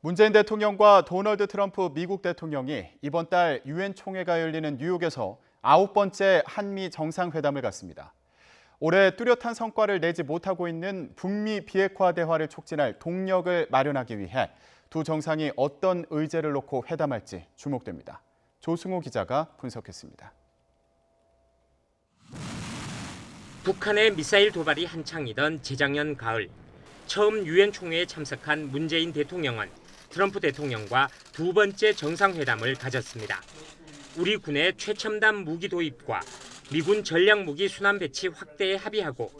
문재인 대통령과 도널드 트럼프 미국 대통령이 이번 달 유엔 총회가 열리는 뉴욕에서 9번째 한미 정상회담을 갖습니다. 올해 뚜렷한 성과를 내지 못하고 있는 북미 비핵화 대화를 촉진할 동력을 마련하기 위해 두 정상이 어떤 의제를 놓고 회담할지 주목됩니다. 조승호 기자가 분석했습니다. 북한의 미사일 도발이 한창이던 재작년 가을, 처음 유엔 총회에 참석한 문재인 대통령은 트럼프 대통령과 두 번째 정상회담을 가졌습니다. 우리 군의 최첨단 무기 도입과 미군 전략무기 순환 배치 확대에 합의하고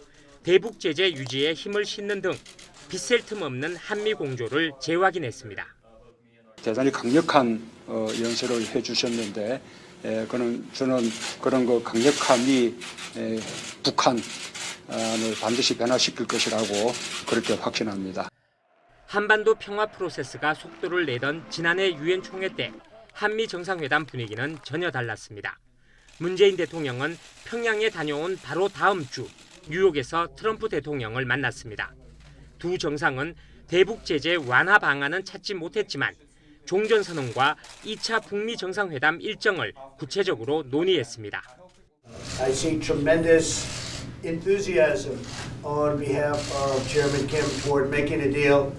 대북 제재 유지에 힘을 싣는 등 빗셀 틈 없는 한미 공조를 재확인했습니다. 대단히 강력한 연설을 해주셨는데 저는 그런 그 강력함이 북한을 반드시 변화시킬 것이라고 그렇게 확신합니다. 한반도 평화 프로세스가 속도를 내던 지난해 유엔 총회 때 한미 정상회담 분위기는 전혀 달랐습니다. 문재인 대통령은 평양에 다녀온 바로 다음 주 뉴욕에서 트럼프 대통령을 만났습니다. 두 정상은 대북 제재 완화 방안은 찾지 못했지만 종전선언과 2차 북미 정상회담 일정을 구체적으로 논의했습니다. I see tremendous enthusiasm on behalf of Chairman Kim toward making a deal,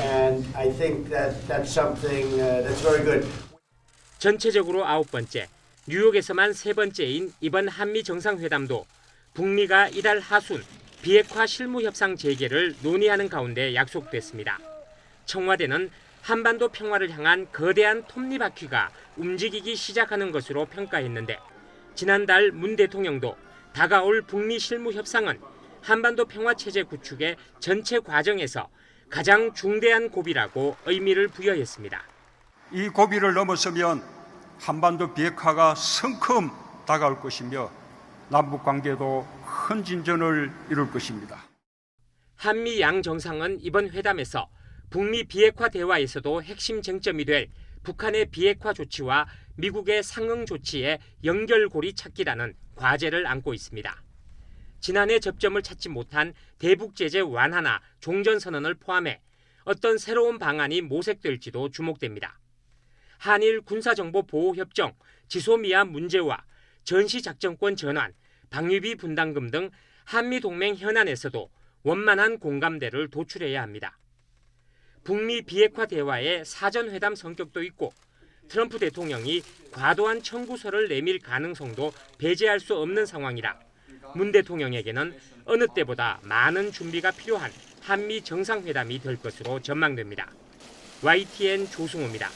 and I think that's something that's very good. 전체적으로 9번째, 뉴욕에서만 3번째인 이번 한미 정상회담도 북미가 이달 하순 비핵화 실무 협상 재개를 논의하는 가운데 약속됐습니다. 청와대는 한반도 평화를 향한 거대한 톱니바퀴가 움직이기 시작하는 것으로 평가했는데 지난달 문 대통령도 다가올 북미 실무 협상은 한반도 평화 체제 구축의 전체 과정에서 가장 중대한 고비라고 의미를 부여했습니다. 이 고비를 넘어서면 한반도 비핵화가 성큼 다가올 것이며 남북 관계도 큰 진전을 이룰 것입니다. 한미 양 정상은 이번 회담에서 북미 비핵화 대화에서도 핵심 쟁점이 될 북한의 비핵화 조치와 미국의 상응 조치의 연결고리 찾기라는 과제를 안고 있습니다. 지난해 접점을 찾지 못한 대북 제재 완화나 종전선언을 포함해 어떤 새로운 방안이 모색될지도 주목됩니다. 한일 군사정보보호협정, 지소미아 문제와 전시작전권 전환, 방위비 분담금 등 한미동맹 현안에서도 원만한 공감대를 도출해야 합니다. 북미 비핵화 대화의 사전회담 성격도 있고 트럼프 대통령이 과도한 청구서를 내밀 가능성도 배제할 수 없는 상황이라 문 대통령에게는 어느 때보다 많은 준비가 필요한 한미 정상회담이 될 것으로 전망됩니다. YTN 조승호입니다.